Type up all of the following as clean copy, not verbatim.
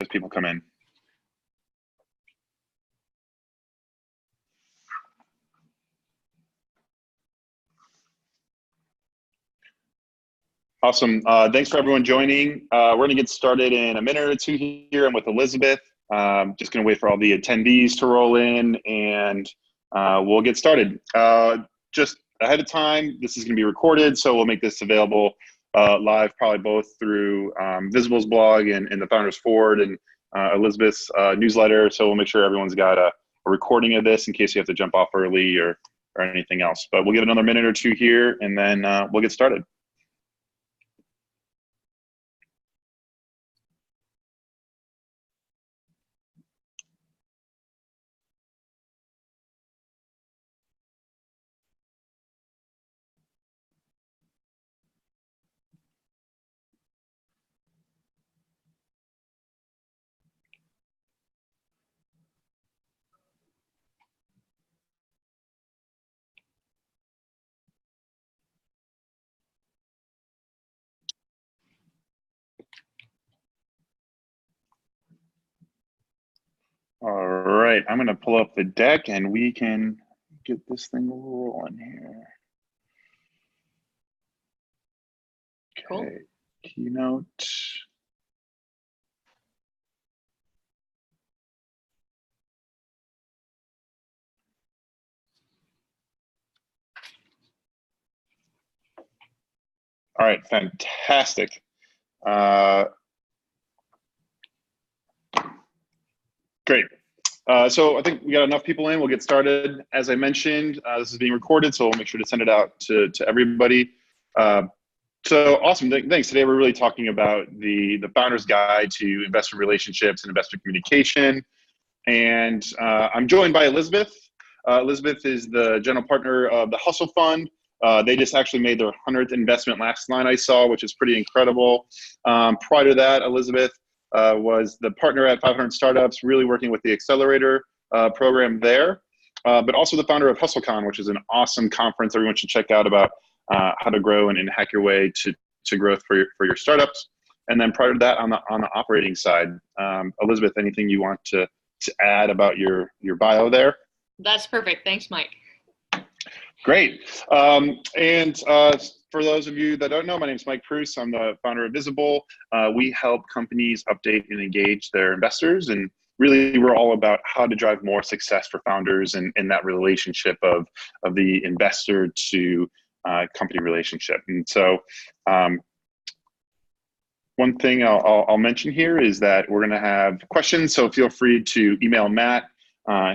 as people come in. Awesome. Thanks for everyone joining. We're going to get started in a minute or two here. I'm with Elizabeth. Just going to wait for all the attendees to roll in, and we'll get started. Just ahead of time, this is going to be recorded, so we'll make this available live, probably both through Visible's blog and the Founders Forward and Elizabeth's newsletter. So we'll make sure everyone's got a recording of this in case you have to jump off early or anything else. But we'll give it another minute or two here, and then we'll get started. All right, I'm going to pull up the deck and we can get this thing rolling here. Okay, cool. Keynote. All right, fantastic. Great. So I think we got enough people in. We'll get started. As I mentioned, this is being recorded, so we'll make sure to send it out to everybody. So awesome. Thanks. Today we're really talking about the Founder's Guide to Investor Relationships and Investor Communication. And I'm joined by Elizabeth. Elizabeth is the general partner of the Hustle Fund. They just actually made their 100th investment last night, I saw, which is pretty incredible. Prior to that, Elizabeth was the partner at 500 Startups, really working with the accelerator program there, but also the founder of HustleCon, which is an awesome conference everyone should check out about how to grow and hack your way to growth for your startups. And then prior to that, on the operating side, Elizabeth, anything you want to add about your bio there? That's perfect. Thanks, Mike. Great. For those of you that don't know, my name is Mike Pruce. I'm the founder of Visible. We help companies update and engage their investors, and really we're all about how to drive more success for founders and that relationship of the investor to company relationship. And so one thing I'll mention here is that we're going to have questions, so feel free to email Matt.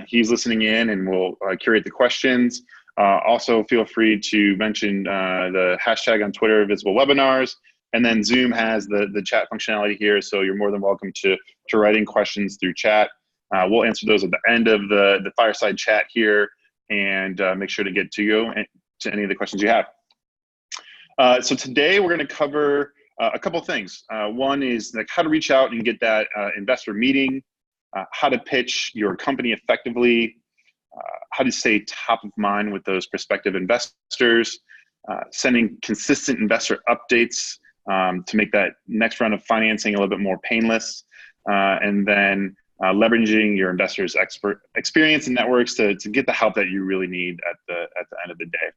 He's listening in, and we'll curate the questions. Also, feel free to mention the hashtag on Twitter, Visible Webinars, and then Zoom has the chat functionality here, so you're more than welcome to write in questions through chat. We'll answer those at the end of the fireside chat here, and make sure to get to any of the questions you have. So today we're going to cover a couple of things. One is like how to reach out and get that investor meeting, how to pitch your company effectively, how to stay top of mind with those prospective investors, sending consistent investor updates to make that next round of financing a little bit more painless, and then leveraging your investors' experience and networks to get the help that you really need at the end of the day.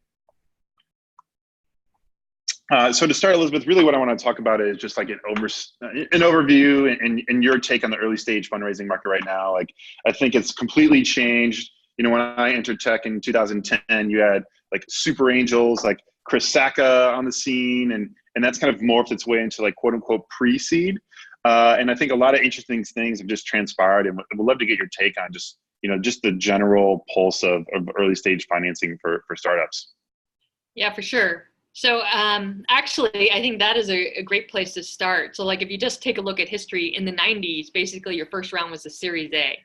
So to start, Elizabeth, really what I want to talk about is just like an overview and your take on the early stage fundraising market right now. Like, I think it's completely changed. You know, when I entered tech in 2010, you had like super angels like Chris Sacca on the scene, and that's kind of morphed its way into like quote unquote pre-seed. And I think a lot of interesting things have just transpired, and we'd love to get your take on just the general pulse of early stage financing for startups. Yeah, for sure. So actually, I think that is a great place to start. So like if you just take a look at history, in the 90s, basically your first round was a Series A.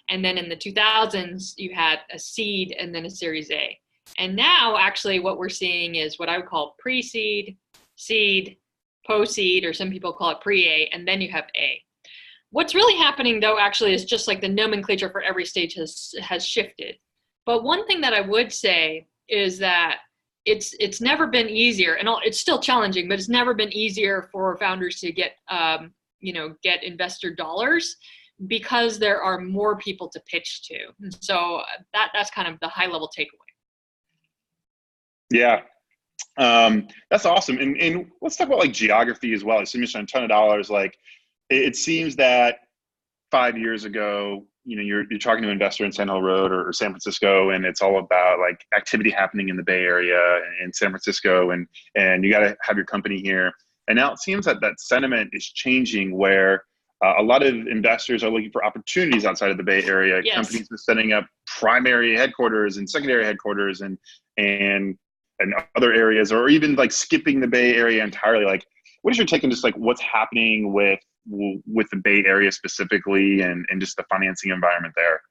And then in the 2000s, you had a seed and then a Series A. And now actually what we're seeing is what I would call pre-seed, seed, post-seed, or some people call it pre-A, and then you have A. What's really happening though actually is just like the nomenclature for every stage has shifted. But one thing that I would say is that it's never been easier, and it's still challenging, but it's never been easier for founders to get get investor dollars because there are more people to pitch to. And so that's kind of the high level takeaway. Yeah. That's awesome. And let's talk about like geography as well. So you mentioned a ton of dollars. Like it seems that 5 years ago, you're talking to an investor in Sand Hill Road or San Francisco, and it's all about like activity happening in the Bay Area and San Francisco, and you got to have your company here. And now it seems that that sentiment is changing, where a lot of investors are looking for opportunities outside of the Bay Area. Yes. Companies are setting up primary headquarters and secondary headquarters and other areas, or even like skipping the Bay Area entirely. Like, what is your take on just like what's happening with the Bay Area specifically, and just the financing environment there?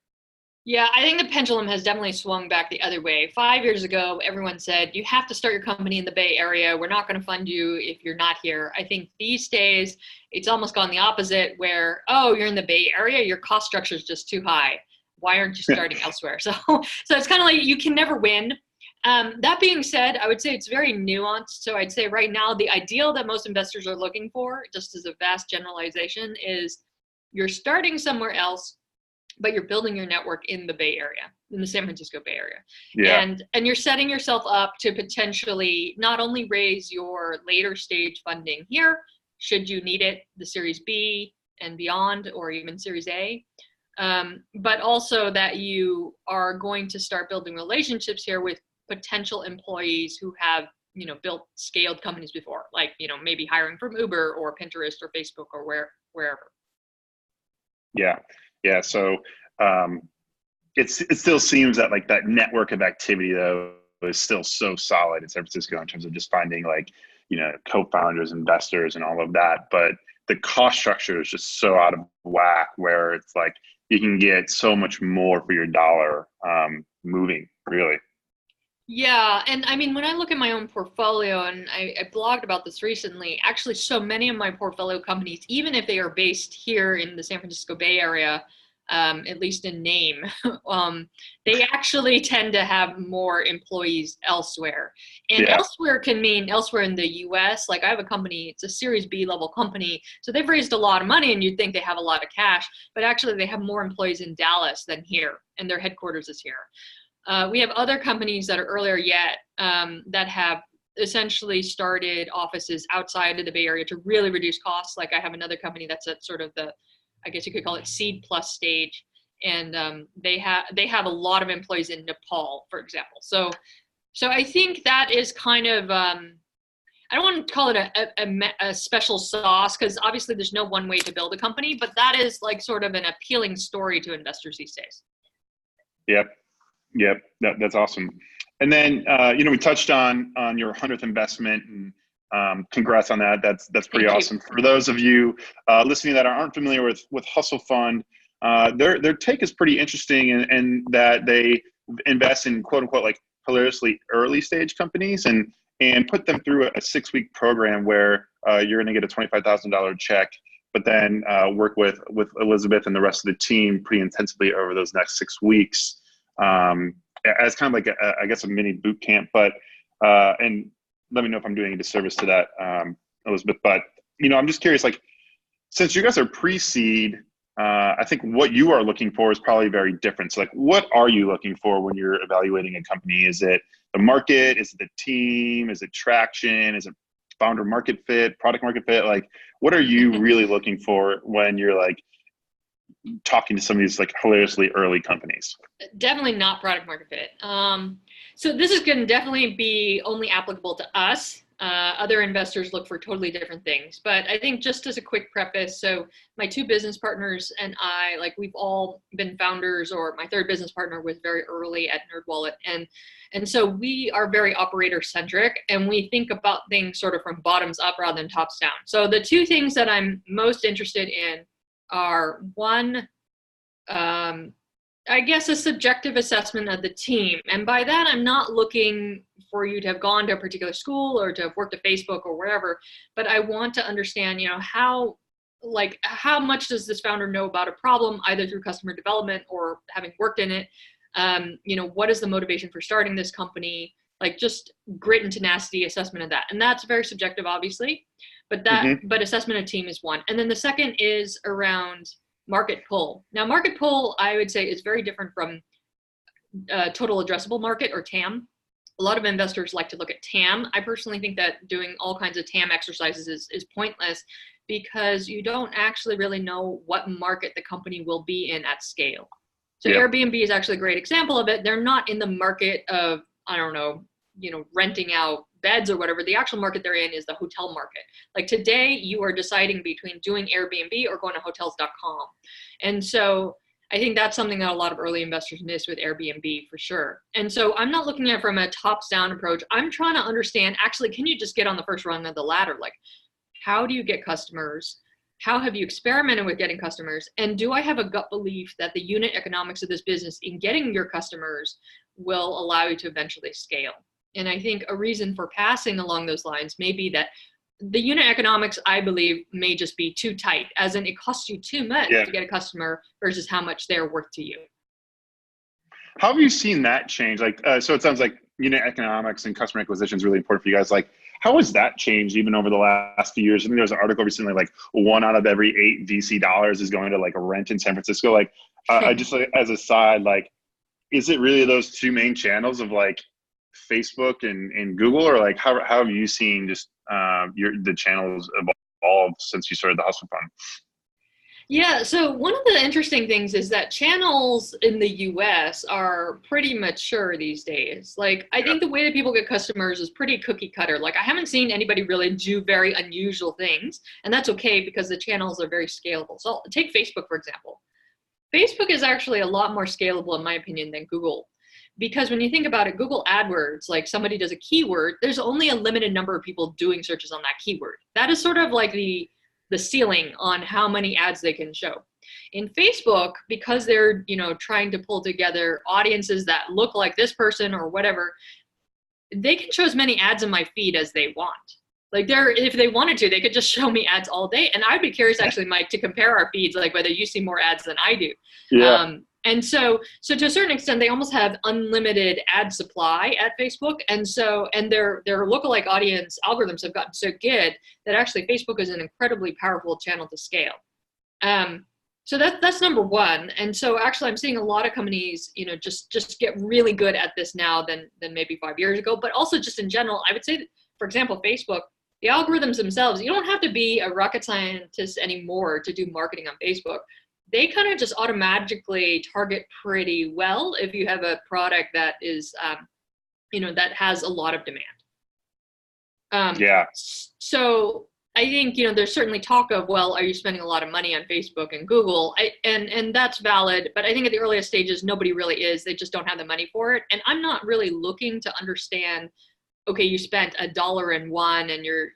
Yeah, I think the pendulum has definitely swung back the other way. 5 years ago, everyone said, you have to start your company in the Bay Area. We're not going to fund you if you're not here. I think these days, it's almost gone the opposite, where, oh, you're in the Bay Area, your cost structure is just too high. Why aren't you starting elsewhere? So it's kind of like you can never win. That being said, I would say it's very nuanced. So I'd say right now, the ideal that most investors are looking for, just as a vast generalization, is you're starting somewhere else, but you're building your network in the Bay Area, in the San Francisco Bay Area. Yeah. And you're setting yourself up to potentially not only raise your later stage funding here, should you need it, the Series B and beyond, or even Series A, but also that you are going to start building relationships here with potential employees who have, built scaled companies before, like, maybe hiring from Uber or Pinterest or Facebook or wherever. Yeah. Yeah. So it still seems that like that network of activity though is still so solid in San Francisco in terms of just finding like, co-founders, investors, and all of that. But the cost structure is just so out of whack, where it's like you can get so much more for your dollar moving, really. Yeah, and I mean, when I look at my own portfolio, and I blogged about this recently, actually, so many of my portfolio companies, even if they are based here in the San Francisco Bay Area, at least in name, they actually tend to have more employees elsewhere. And Yeah. elsewhere can mean elsewhere in the US. Like I have a company, it's a Series B level company. So they've raised a lot of money and you'd think they have a lot of cash, but actually they have more employees in Dallas than here, and their headquarters is here. We have other companies that are earlier yet that have essentially started offices outside of the Bay Area to really reduce costs. Like I have another company that's at sort of the, I guess you could call it seed plus stage. And they have a lot of employees in Nepal, for example. So I think that is kind of, I don't want to call it a special sauce, because obviously there's no one way to build a company, but that is like sort of an appealing story to investors these days. Yep, that's awesome. And then we touched on your 100th investment, and congrats on that. That's pretty awesome. For those of you listening that aren't familiar with Hustle Fund, their take is pretty interesting, in that they invest in quote unquote like hilariously early stage companies and put them through a 6-week program where you're going to get a $25,000 check, but then work with Elizabeth and the rest of the team pretty intensively over those next 6 weeks. As kind of like I guess a mini boot camp, but and let me know if I'm doing a disservice to that, Elizabeth. But I'm just curious, like, since you guys are pre-seed, I think what you are looking for is probably very different. So, like, what are you looking for when you're evaluating a company? Is it the market? Is it the team? Is it traction? Is it founder market fit, product market fit? Like, what are you really looking for when you're like talking to some of these like hilariously early companies? Definitely not product market fit. So this is going to definitely be only applicable to us. Other investors look for totally different things. But I think just as a quick preface, so my 2 business partners and I, like we've all been founders, or my 3rd business partner was very early at NerdWallet. And so we are very operator centric, and we think about things sort of from bottoms up rather than tops down. So the 2 things that I'm most interested in are, one, I guess a subjective assessment of the team. And by that, I'm not looking for you to have gone to a particular school or to have worked at Facebook or wherever, but I want to understand, how much does this founder know about a problem, either through customer development or having worked in it? What is the motivation for starting this company? Like just grit and tenacity assessment of that. And that's very subjective, obviously. but assessment of team is one. And then the second is around market pull. Now, market pull, I would say, is very different from total addressable market, or TAM. A lot of investors like to look at TAM. I personally think that doing all kinds of TAM exercises is pointless, because you don't actually really know what market the company will be in at scale. So Airbnb is actually a great example of it. They're not in the market of, I don't know, renting out beds or whatever. The actual market they're in is the hotel market. Like today, you are deciding between doing Airbnb or going to hotels.com. And so I think that's something that a lot of early investors miss with Airbnb for sure. And so I'm not looking at it from a tops-down approach. I'm trying to understand, actually, can you just get on the first rung of the ladder? Like, how do you get customers? How have you experimented with getting customers? And do I have a gut belief that the unit economics of this business in getting your customers will allow you to eventually scale? And I think a reason for passing along those lines may be that the unit economics, I believe, may just be too tight, as in it costs you too much to get a customer versus how much they're worth to you. How have you seen that change? Like, so it sounds like unit economics and customer acquisition is really important for you guys. Like, how has that changed even over the last few years? I think there was an article recently, like 1 out of every 8 VC dollars is going to like a rent in San Francisco. Like, I just, like, as a side, like, is it really those two main channels of like Facebook and Google, or like how have you seen just the channels evolve since you started the Hustle Fund? Yeah, so one of the interesting things is that channels in the US are pretty mature these days. Like, I think the way that people get customers is pretty cookie cutter. Like, I haven't seen anybody really do very unusual things, and that's okay because the channels are very scalable. So take Facebook, for example. Facebook is actually a lot more scalable, in my opinion, than Google. Because when you think about it, Google AdWords, like somebody does a keyword, there's only a limited number of people doing searches on that keyword. That is sort of like the ceiling on how many ads they can show. In Facebook, because they're, trying to pull together audiences that look like this person or whatever, they can show as many ads in my feed as they want. Like, if they wanted to, they could just show me ads all day. And I'd be curious, actually, Mike, to compare our feeds, like whether you see more ads than I do. Yeah. And so to a certain extent, they almost have unlimited ad supply at Facebook. And their lookalike audience algorithms have gotten so good that actually Facebook is an incredibly powerful channel to scale. So that's number one. And so actually I'm seeing a lot of companies, just get really good at this now than maybe 5 years ago. But also just in general, I would say that, for example, Facebook, the algorithms themselves, you don't have to be a rocket scientist anymore to do marketing on Facebook. They kind of just automatically target pretty well if you have a product that is, that has a lot of demand. So I think, there's certainly talk of, well, are you spending a lot of money on Facebook and Google? And that's valid, but I think at the earliest stages, nobody really is. They just don't have the money for it. And I'm not really looking to understand, okay, you spent $1 in one and you're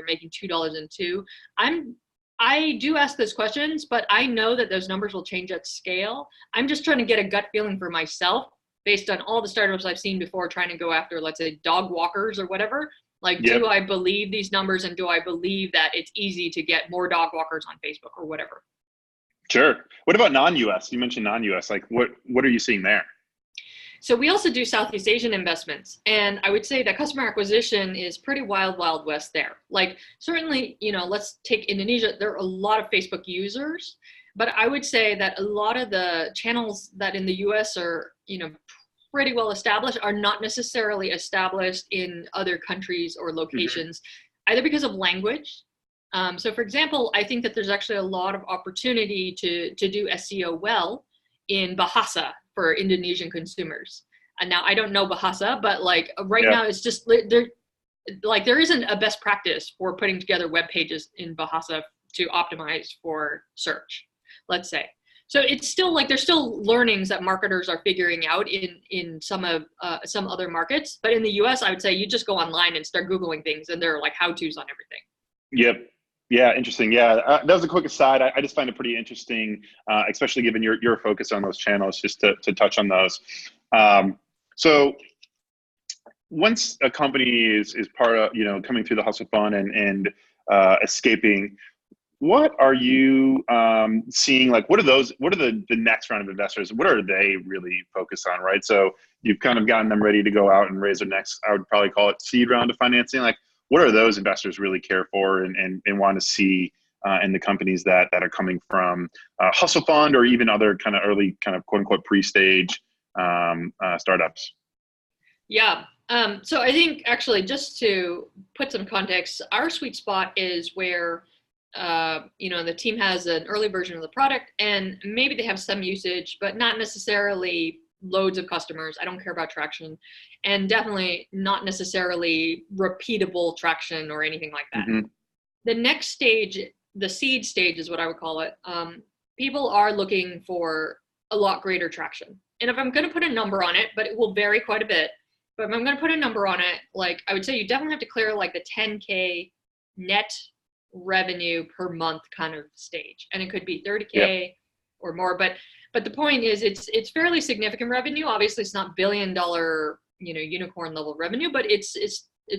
making $2 in two. I do ask those questions, but I know that those numbers will change at scale. I'm just trying to get a gut feeling for myself based on all the startups I've seen before trying to go after, let's say, dog walkers or whatever. Like, do I believe these numbers, and do I believe that it's easy to get more dog walkers on Facebook or whatever? Sure. What about non-US? You mentioned non-US. Like, what are you seeing there? So we also do Southeast Asian investments. And I would say that customer acquisition is pretty wild, wild west there. Like, certainly, let's take Indonesia. There are a lot of Facebook users, but I would say that a lot of the channels that in the US are, pretty well established are not necessarily established in other countries or locations, either because of language. So for example, I think that there's actually a lot of opportunity to do SEO well in Bahasa for Indonesian consumers. And now I don't know Bahasa, but like now it's just there isn't a best practice for putting together web pages in Bahasa to optimize for search, let's say. So it's still like there's still learnings that marketers are figuring out in some other markets. But in the US, I would say you just go online and start Googling things, and there are like how-tos on everything. Yep. Yeah, interesting. Yeah, that was a quick aside. I just find it pretty interesting, especially given your focus on those channels, just to touch on those. So once a company is part of, coming through the Hustle Fund and escaping, what are you seeing? Like, what are the next round of investors? What are they really focused on, right? So you've kind of gotten them ready to go out and raise their next, I would probably call it seed round of financing. Like, what are those investors really care for and want to see in the companies that are coming from hustle fund or even other kind of early kind of quote unquote pre-stage startups? Yeah. So I think actually just to put some context, our sweet spot is where the team has an early version of the product and maybe they have some usage, but not necessarily loads of customers. I don't care about traction, and definitely not necessarily repeatable traction or anything like that. Mm-hmm. The next stage, the seed stage is what I would call it. People are looking for a lot greater traction. And if I'm going to put a number on it, but it will vary quite a bit, but if I'm going to put a number on it, like I would say you definitely have to clear like the 10K net revenue per month kind of stage. And it could be 30K Yep. or more. But the point is it's fairly significant revenue. Obviously it's not $1 billion, unicorn level revenue, but it's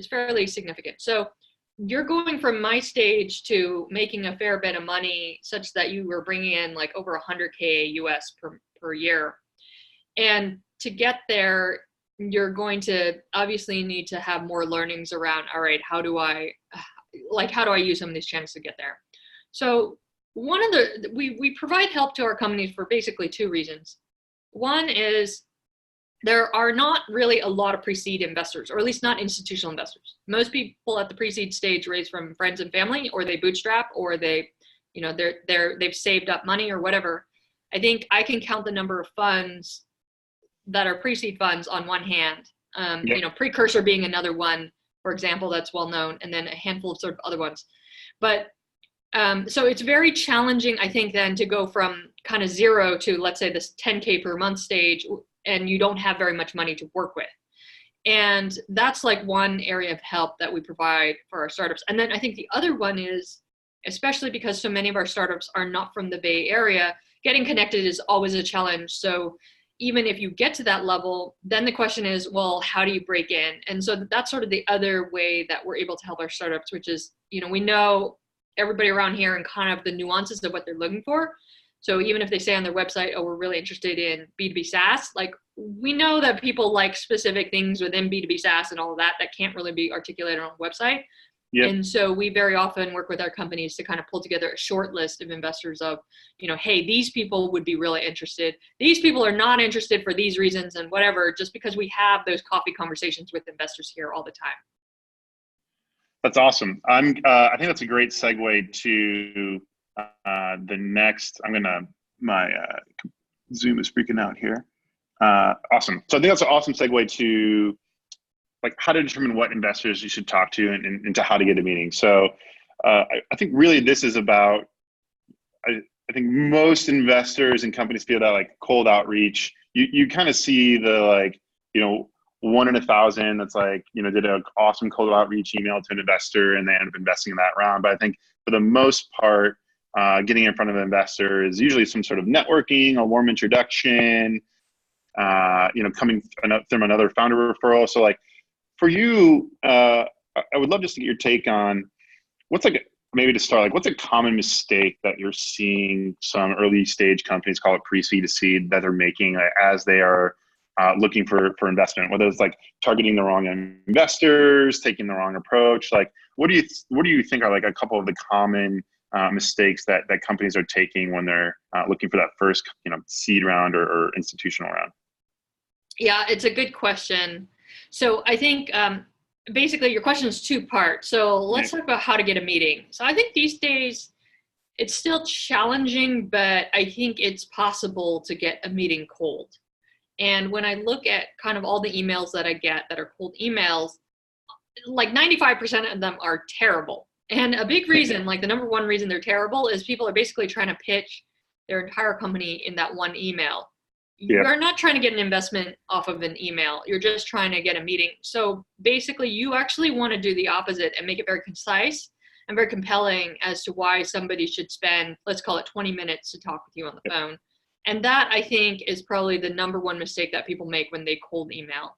fairly significant. So you're going from my stage to making a fair bit of money such that you were bringing in like over 100K US per year. And to get there, you're going to obviously need to have more learnings around, all right, how do I use some of these channels to get there? So we provide help to our companies for basically two reasons. One is there are not really a lot of pre-seed investors, or at least not institutional investors. Most people at the pre-seed stage raise from friends and family, or they bootstrap, or they've saved up money or whatever. I think I can count the number of funds that are pre-seed funds on one hand. Yep. Precursor being another one, for example, that's well known, and then a handful of sort of other ones. But so it's very challenging, I think, then to go from kind of zero to, let's say, this 10K per month stage, and you don't have very much money to work with. And that's like one area of help that we provide for our startups. And then I think the other one is, especially because so many of our startups are not from the Bay Area, getting connected is always a challenge. So even if you get to that level, then the question is, well, how do you break in? And so that's sort of the other way that we're able to help our startups, which is, we know everybody around here and kind of the nuances of what they're looking for. So even if they say on their website, oh, we're really interested in B2B SaaS, like we know that people like specific things within B2B SaaS and all of that can't really be articulated on a website. Yep. And so we very often work with our companies to kind of pull together a short list of investors of, hey, these people would be really interested. These people are not interested for these reasons and whatever, just because we have those coffee conversations with investors here all the time. That's awesome. I think that's a great segue to the next. My Zoom is freaking out here. Awesome. So I think that's an awesome segue to like how to determine what investors you should talk to and to how to get a meeting. So I think really this is about, I think most investors and companies feel that like cold outreach, you kind of see the like, 1 in 1,000 that's like, did an awesome cold outreach email to an investor and they end up investing in that round. But I think for the most part, getting in front of an investor is usually some sort of networking, a warm introduction, coming from another founder referral. So like for you, I would love just to get your take on what's a common mistake that you're seeing some early stage companies, call it pre-seed to seed, that they're making as they are looking for investment, whether it's like targeting the wrong investors, taking the wrong approach. Like, what do you think are like a couple of the common mistakes that companies are taking when they're looking for that first, seed round or institutional round? Yeah, it's a good question. So I think basically your question is two parts. So let's talk about how to get a meeting. So I think these days it's still challenging, but I think it's possible to get a meeting cold. And when I look at kind of all the emails that I get that are cold emails, like 95% of them are terrible. And a big reason, like the number one reason they're terrible, is people are basically trying to pitch their entire company in that one email. Yeah. You're not trying to get an investment off of an email. You're just trying to get a meeting. So basically, you actually want to do the opposite and make it very concise and very compelling as to why somebody should spend, let's call it 20 minutes to talk with you on the phone. And that, I think, is probably the number one mistake that people make when they cold email.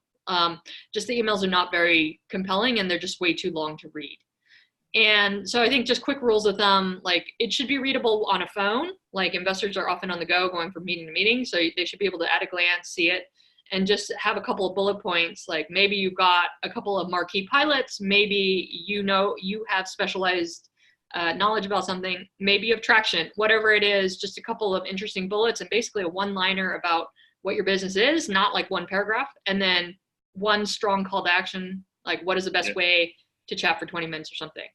Just the emails are not very compelling and they're just way too long to read. And so I think just quick rules of thumb, like it should be readable on a phone. Like investors are often on the go going from meeting to meeting. So they should be able to at a glance see it. and just have a couple of bullet points. Like maybe you've got a couple of marquee pilots, maybe you have specialized knowledge about something, maybe you have traction, whatever it is, just a couple of interesting bullets and basically a one-liner about what your business is, not like one paragraph, and then one strong call to action, like what is the best way to chat for 20 minutes or something.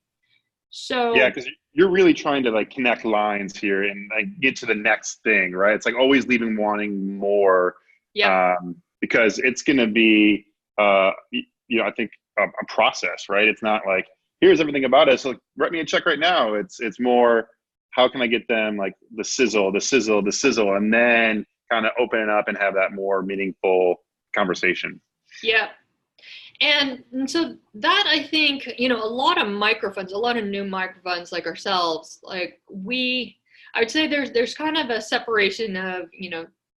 So yeah, because you're really trying to like connect lines here and like get to the next thing, right? It's like always leaving wanting more, because it's going to be, I think a process, right? It's not like here's everything about us, so like, write me a check right now. It's more how can I get them like the sizzle, and then kind of open it up and have that more meaningful conversation. Yeah. And so that, I think, a lot of microfunds, a lot of new microfunds like ourselves, like I would say there's kind of a separation of,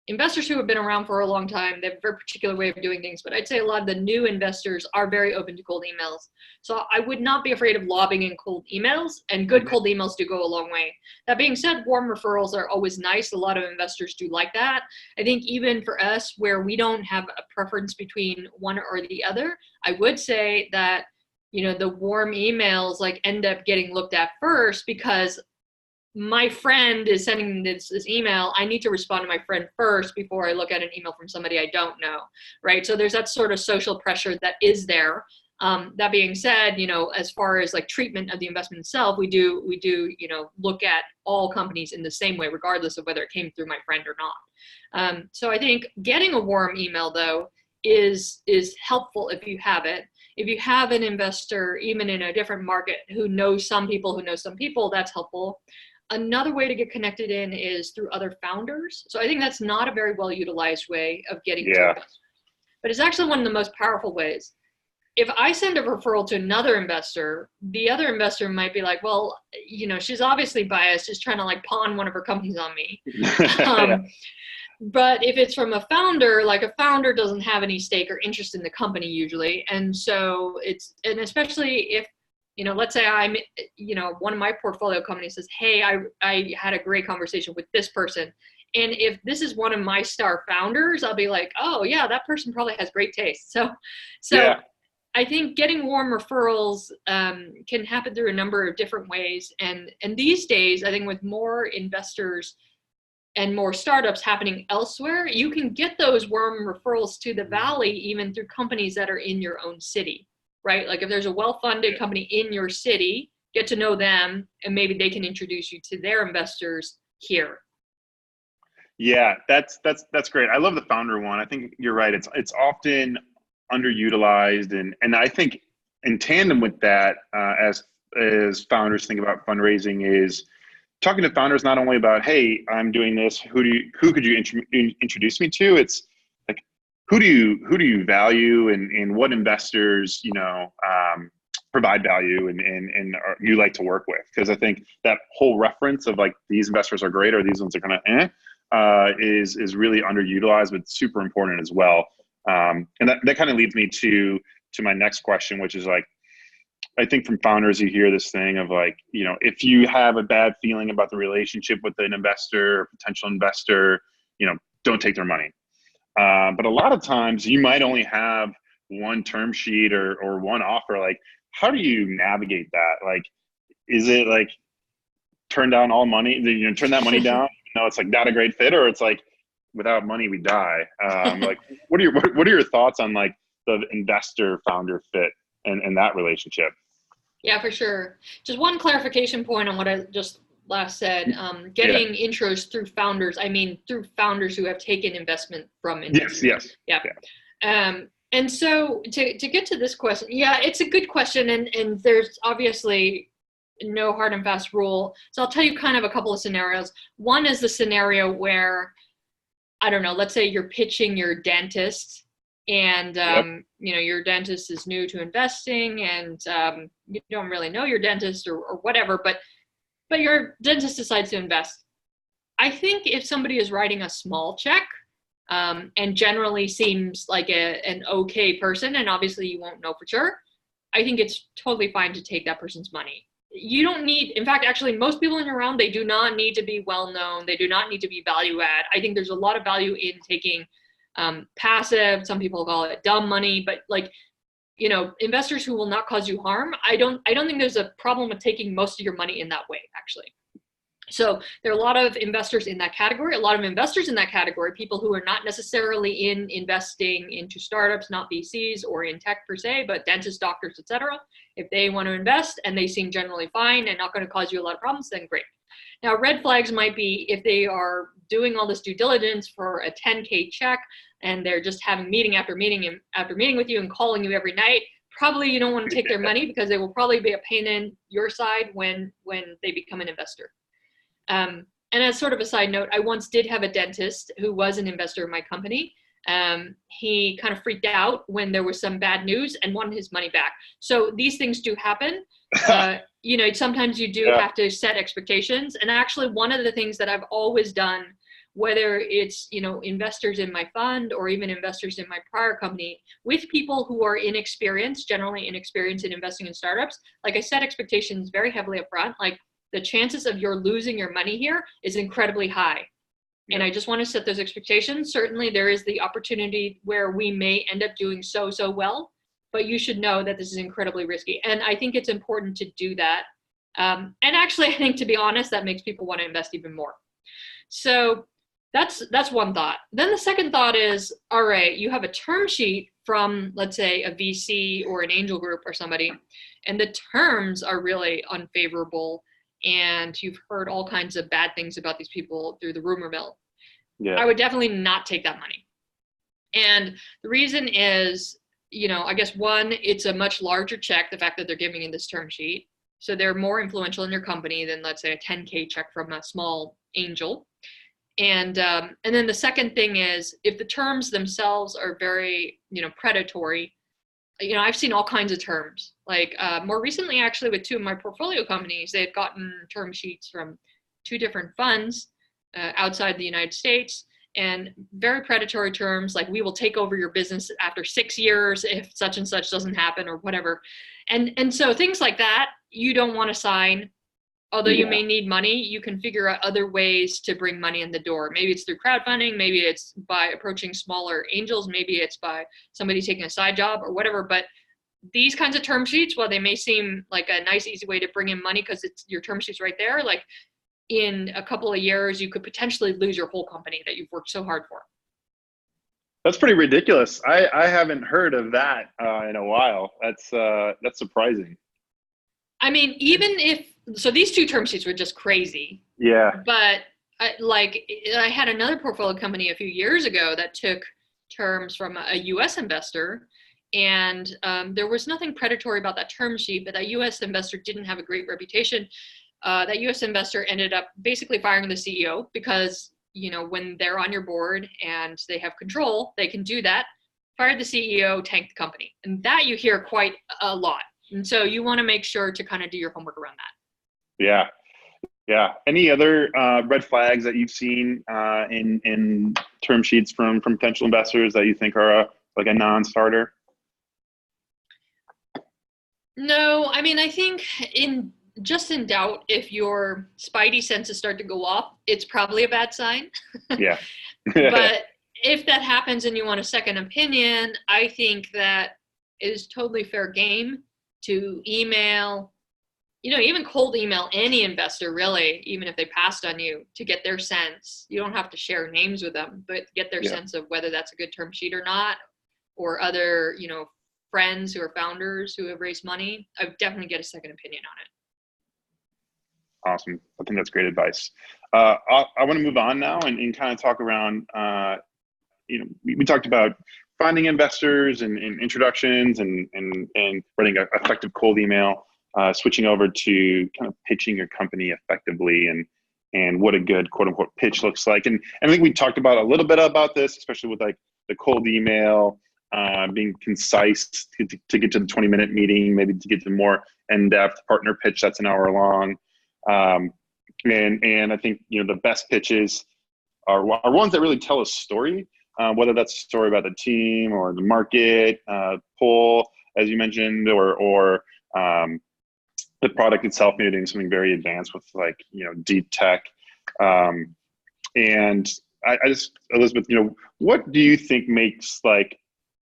investors who have been around for a long time. They have a very particular way of doing things, but I'd say a lot of the new investors are very open to cold emails. So I would not be afraid of lobbing in cold emails, and good cold emails do go a long way. That being said, warm referrals are always nice. A lot of investors do like that. I think even for us, where we don't have a preference between one or the other, I would say that, the warm emails like end up getting looked at first because my friend is sending this email. I need to respond to my friend first before I look at an email from somebody I don't know, right? So there's that sort of social pressure that is there. That being said, as far as like treatment of the investment itself, we do, look at all companies in the same way, regardless of whether it came through my friend or not. So I think getting a warm email though is helpful if you have it. If you have an investor, even in a different market, who knows some people, that's helpful. Another way to get connected in is through other founders. So I think that's not a very well utilized way of getting to it, but it's actually one of the most powerful ways. If I send a referral to another investor, the other investor might be like, well, she's obviously biased, just trying to like pawn one of her companies on me. But if it's from a founder, like a founder doesn't have any stake or interest in the company usually. And so and especially if, let's say I'm, one of my portfolio companies says, hey, I had a great conversation with this person. And if this is one of my star founders, I'll be like, oh yeah, that person probably has great taste. So I think getting warm referrals can happen through a number of different ways. And these days, I think with more investors and more startups happening elsewhere, you can get those warm referrals to the Valley even through companies that are in your own city, right? Like if there's a well-funded company in your city, get to know them and maybe they can introduce you to their investors here. Yeah, that's great. I love the founder one. I think you're right. It's often underutilized, and I think in tandem with that, as founders think about fundraising, is talking to founders not only about, hey, I'm doing this. Who could you introduce me to? It's like who do you value, and what investors provide value and you like to work with? Because I think that whole reference of like these investors are great or these ones are kind of is really underutilized, but super important as well. And that kind of leads me to my next question, which is like, I think from founders, you hear this thing of like, if you have a bad feeling about the relationship with an investor or potential investor, don't take their money. But a lot of times you might only have one term sheet or one offer. Like, how do you navigate that? Like, is it like turn down all money, turn that money down? No, it's like not a great fit, or it's like without money we die. Like, what are your thoughts on like the investor founder fit and that relationship? Yeah, for sure. Just one clarification point on what I just last said. Getting intros through founders, I mean through founders who have taken investment from investors. Yes. Yeah. And so to get to this question, yeah, it's a good question, and there's obviously no hard and fast rule. So I'll tell you kind of a couple of scenarios. One is the scenario where, I don't know, let's say you're pitching your dentist, and your dentist is new to investing, and you don't really know your dentist or whatever, but your dentist decides to invest. I think if somebody is writing a small check and generally seems like an okay person, and obviously you won't know for sure, I think it's totally fine to take that person's money. You don't need, in fact, actually most people in your round, they do not need to be well known. They do not need to be value add. I think there's a lot of value in taking passive. Some people call it dumb money, but like, investors who will not cause you harm. I don't think there's a problem with taking most of your money in that way, actually. So there are a lot of investors in that category, people who are not necessarily in investing into startups, not VCs or in tech per se, but dentists, doctors, etc. If they want to invest and they seem generally fine and not going to cause you a lot of problems, then great. Now, red flags might be if they are doing all this due diligence for a 10K check and they're just having meeting after meeting after meeting with you and calling you every night. Probably you don't want to take their money because they will probably be a pain in your side when they become an investor. And as sort of a side note, I once did have a dentist who was an investor in my company. He kind of freaked out when there was some bad news and wanted his money back. So these things do happen. Sometimes you do have to set expectations. And actually, one of the things that I've always done, whether it's, investors in my fund or even investors in my prior company, with people who are generally inexperienced in investing in startups, like I set expectations very heavily up front. Like, the chances of your losing your money here is incredibly high. And I just want to set those expectations. Certainly there is the opportunity where we may end up doing so well, but you should know that this is incredibly risky. And I think it's important to do that. And actually, I think, to be honest, that makes people want to invest even more. So that's one thought. Then the second thought is, all right, you have a term sheet from, let's say, a VC or an angel group or somebody, and the terms are really unfavorable. And you've heard all kinds of bad things about these people through the rumor mill. I would definitely not take that money. And the reason is, I guess one, it's a much larger check, the fact that they're giving you this term sheet. So they're more influential in your company than, let's say, a 10K check from a small angel. And then the second thing is, if the terms themselves are very, predatory, I've seen all kinds of terms. Like more recently, actually, with two of my portfolio companies, they had gotten term sheets from two different funds outside the United States, and very predatory terms, like, we will take over your business after 6 years if such and such doesn't happen, or whatever. And so things like that, you don't want to sign. Although you may need money, you can figure out other ways to bring money in the door. Maybe it's through crowdfunding, maybe it's by approaching smaller angels, maybe it's by somebody taking a side job or whatever. But these kinds of term sheets, while they may seem like a nice, easy way to bring in money because it's your term sheet's right there, like, in a couple of years, you could potentially lose your whole company that you've worked so hard for. That's pretty ridiculous. I haven't heard of that in a while. That's surprising. I mean, so these two term sheets were just crazy. Yeah. But I had another portfolio company a few years ago that took terms from a U.S. investor, and there was nothing predatory about that term sheet, but that U.S. investor didn't have a great reputation. That U.S. investor ended up basically firing the CEO because, when they're on your board and they have control, they can do that. Fired the CEO, tanked the company. And that you hear quite a lot. And so you want to make sure to kind of do your homework around that. Yeah. Any other red flags that you've seen in term sheets from potential investors that you think are like a non-starter? No, I mean, I think in doubt, if your spidey senses start to go off, it's probably a bad sign. Yeah. But if that happens and you want a second opinion, I think that it is totally fair game to email, even cold email any investor, really, even if they passed on you, to get their sense. You don't have to share names with them, but get their sense of whether that's a good term sheet or not, or other, friends who are founders who have raised money. I would definitely get a second opinion on it. Awesome. I think that's great advice. I want to move on now and kind of talk around, we talked about finding investors and introductions and writing an effective cold email, switching over to kind of pitching your company effectively and what a good quote unquote pitch looks like. And I think we talked about a little bit about this, especially with like the cold email, being concise to get to the 20-minute meeting, maybe to get to more in-depth partner pitch that's an hour long. And I think, the best pitches are ones that really tell a story, whether that's a story about the team or the market, pull, as you mentioned, or the product itself, maybe doing something very advanced with deep tech. And I just, Elizabeth, what do you think makes like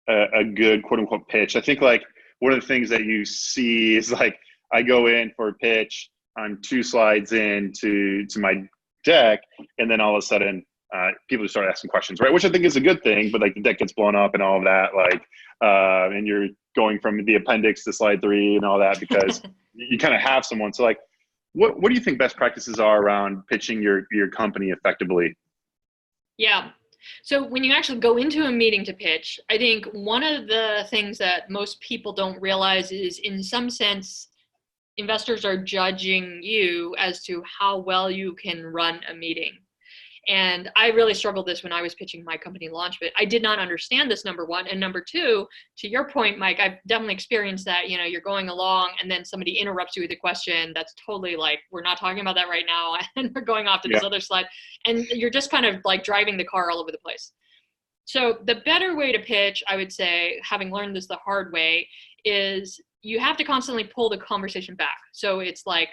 a good quote unquote pitch? I think like one of the things that you see is like I go in for a pitch, I'm 2 slides to my deck, and then all of a sudden people start asking questions, right? Which I think is a good thing, but like the deck gets blown up and all of that, like, and you're going from the appendix to slide 3 and all that because you kind of have someone. So like, what do you think best practices are around pitching your company effectively? Yeah. So when you actually go into a meeting to pitch, I think one of the things that most people don't realize is, in some sense, investors are judging you as to how well you can run a meeting. And I really struggled this when I was pitching my company Launchbit. I did not understand this, number one. And number two, to your point, Mike, I've definitely experienced that, you're going along and then somebody interrupts you with a question that's totally like, we're not talking about that right now. And we're going off to this other slide. And you're just kind of like driving the car all over the place. So the better way to pitch, I would say, having learned this the hard way, is you have to constantly pull the conversation back. So it's like,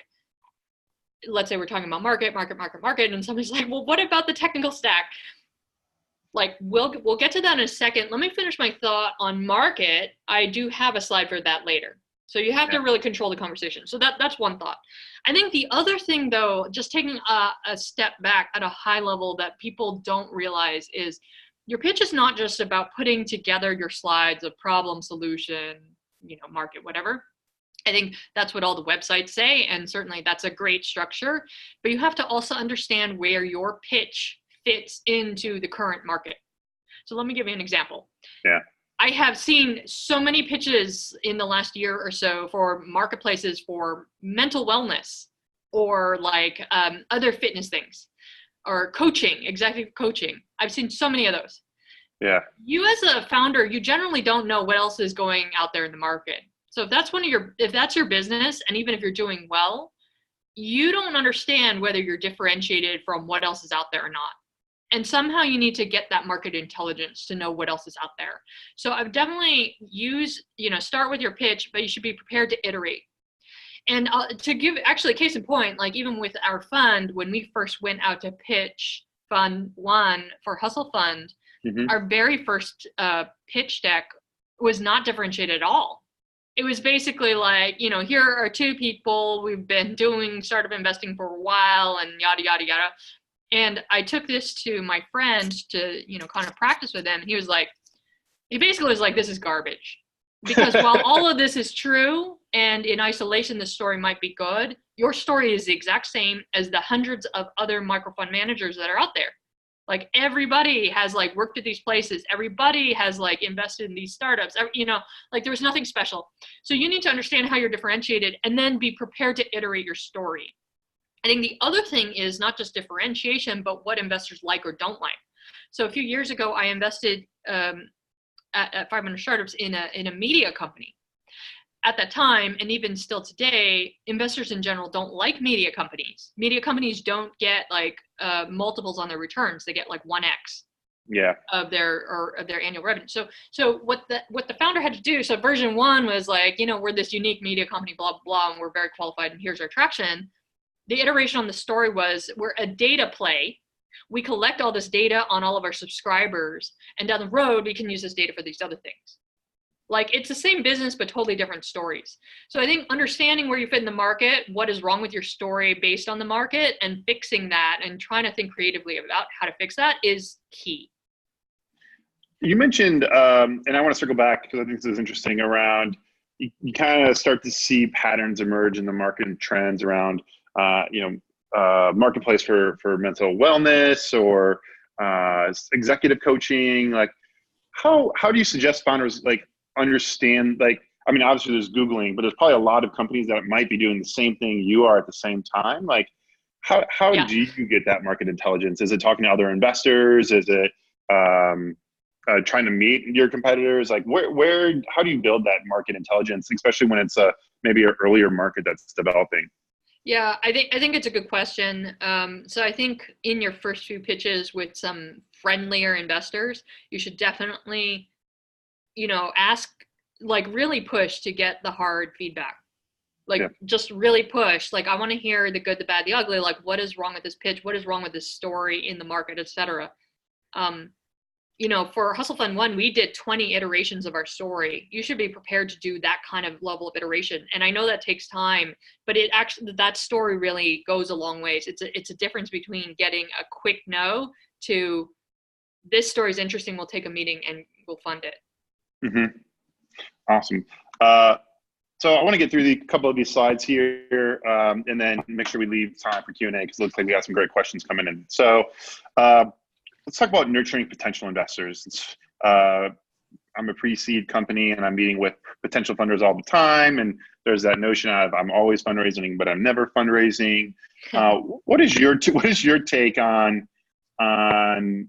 let's say we're talking about market, and somebody's like, well, what about the technical stack? Like, we'll get to that in a second. Let me finish my thought on market. I do have a slide for that later. So you have to really control the conversation. So that's one thought. I think the other thing, though, just taking a step back at a high level that people don't realize, is your pitch is not just about putting together your slides of problem, solution, market, whatever. I think that's what all the websites say, and certainly that's a great structure, but you have to also understand where your pitch fits into the current market. So let me give you an example. Yeah. I have seen so many pitches in the last year or so for marketplaces for mental wellness, or like other fitness things, or coaching, executive coaching. I've seen so many of those. Yeah. You as a founder, you generally don't know what else is going out there in the market. So if that's your business, and even if you're doing well, you don't understand whether you're differentiated from what else is out there or not. And somehow you need to get that market intelligence to know what else is out there. So I've definitely start with your pitch, but you should be prepared to iterate. And to give actually a case in point, like even with our fund, when we first went out to pitch Fund 1 for Hustle Fund, our very first pitch deck was not differentiated at all. It was basically like, here are 2 people, we've been doing startup investing for a while, and yada, yada, yada. And I took this to my friend to, kind of practice with him. He basically was like, this is garbage. Because while all of this is true, and in isolation, the story might be good, your story is the exact same as the hundreds of other microfund managers that are out there. Like, everybody has like worked at these places. Everybody has like invested in these startups, like there was nothing special. So you need to understand how you're differentiated, and then be prepared to iterate your story. I think the other thing is not just differentiation, but what investors like or don't like. So a few years ago, I invested at 500 Startups in a media company. At that time, and even still today, investors in general don't like media companies. Media companies don't get like multiples on their returns. They get like 1x of their annual revenue. So what the founder had to do, so version 1 was like, we're this unique media company, blah, blah, blah, and we're very qualified, and here's our traction. The iteration on the story was, we're a data play. We collect all this data on all of our subscribers, and down the road, we can use this data for these other things. Like, it's the same business, but totally different stories. So I think understanding where you fit in the market, what is wrong with your story based on the market, and fixing that, and trying to think creatively about how to fix that, is key. You mentioned, and I want to circle back because I think this is interesting, around you kind of start to see patterns emerge in the market and trends around, marketplace for mental wellness or executive coaching. Like, how do you suggest founders like understand, like, I mean, obviously there's Googling, but there's probably a lot of companies that might be doing the same thing you are at the same time. Like, how do you get that market intelligence? Is it talking to other investors? Is it trying to meet your competitors? Like, how do you build that market intelligence, especially when it's maybe an earlier market that's developing? Yeah, I think it's a good question. So I think in your first few pitches with some friendlier investors, you should definitely, ask, like, really push to get the hard feedback. Like, just really push. Like, I want to hear the good, the bad, the ugly. Like, what is wrong with this pitch? What is wrong with this story in the market, etc. For Hustle Fund 1, we did 20 iterations of our story. You should be prepared to do that kind of level of iteration. And I know that takes time, but that story really goes a long ways. It's a difference between getting a quick no to this story is interesting, we'll take a meeting and we'll fund it. Mm-hmm. Awesome. So I want to get through a couple of these slides here, and then make sure we leave time for Q&A, because it looks like we got some great questions coming in. So let's talk about nurturing potential investors. I'm a pre-seed company, and I'm meeting with potential funders all the time. And there's that notion of I'm always fundraising, but I'm never fundraising. What is your take on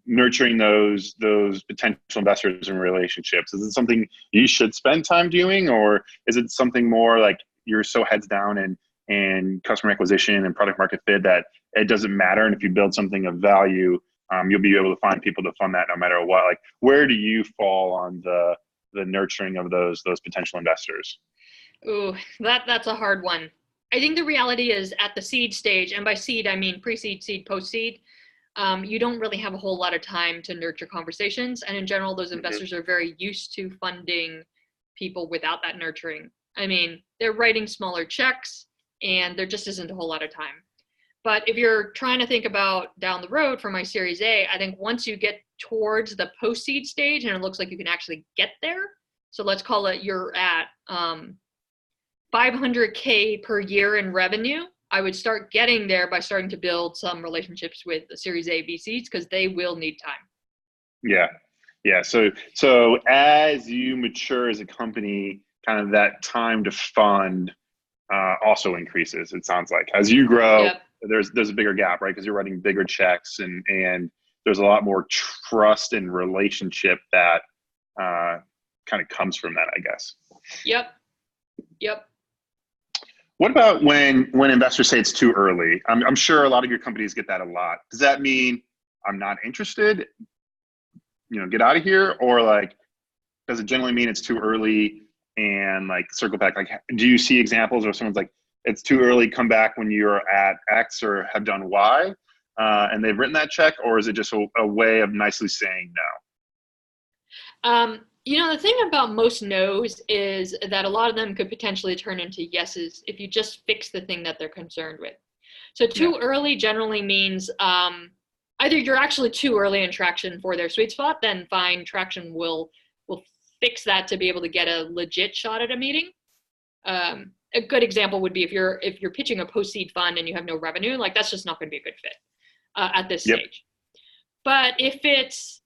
nurturing those potential investors and relationships? Is it something you should spend time doing, or is it something more like you're so heads down and customer acquisition and product market fit that it doesn't matter, and if you build something of value, you'll be able to find people to fund that no matter what? Like, where do you fall on the nurturing of those potential investors? Ooh, that's a hard one. I think the reality is at the seed stage, and by seed I mean pre-seed, seed, post-seed, you don't really have a whole lot of time to nurture conversations. And in general, those investors are very used to funding people without that nurturing. I mean, they're writing smaller checks and there just isn't a whole lot of time. But if you're trying to think about down the road for my Series A, I think once you get towards the post-seed stage and it looks like you can actually get there, so let's call it you're at 500K per year in revenue, I would start getting there by starting to build some relationships with the Series A VCs, because they will need time. Yeah. So as you mature as a company, kind of that time to fund also increases. It sounds like as you grow, Yep. there's a bigger gap, right? Because you're writing bigger checks, and there's a lot more trust and relationship that kind of comes from that, I guess. Yep. What about when investors say it's too early? I'm sure a lot of your companies get that a lot. Does that mean I'm not interested? Get out of here? Or like, does it generally mean it's too early and like circle back? Like, do you see examples where someone's like, it's too early, come back when you're at X or have done Y, and they've written that check? Or is it just a way of nicely saying no? The thing about most no's is that a lot of them could potentially turn into yeses if you just fix the thing that they're concerned with. So too early generally means either you're actually too early in traction for their sweet spot, then fine, traction will fix that to be able to get a legit shot at a meeting. A good example would be if you're pitching a post-seed fund and you have no revenue, like that's just not going to be a good fit at this stage. But if it's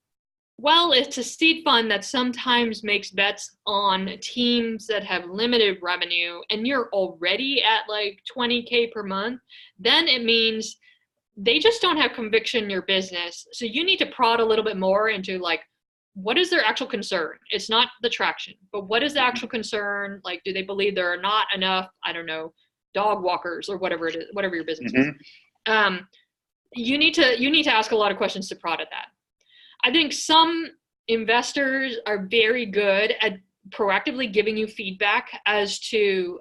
a seed fund that sometimes makes bets on teams that have limited revenue and you're already at like 20K per month, then it means they just don't have conviction in your business. So you need to prod a little bit more into like, what is their actual concern? It's not the traction, but what is the actual concern? Like, do they believe there are not enough, I don't know, dog walkers or whatever it is, whatever your business is? You need to ask a lot of questions to prod at that. I think some investors are very good at proactively giving you feedback as to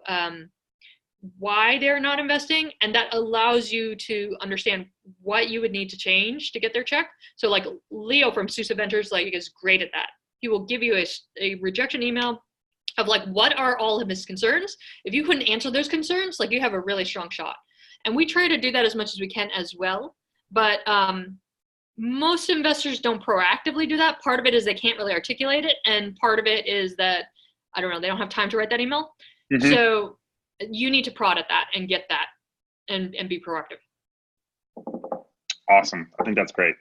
why they're not investing, and that allows you to understand what you would need to change to get their check. So like Leo from Sousa Ventures, like, is great at that. He will give you a rejection email of like, what are all of his concerns? If you couldn't answer those concerns, like, you have a really strong shot. And we try to do that as much as we can as well. But most investors don't proactively do that. Part of it is they can't really articulate it. And part of it is that, I don't know, they don't have time to write that email. So you need to prod at that and get that and be proactive. Awesome. I think that's great.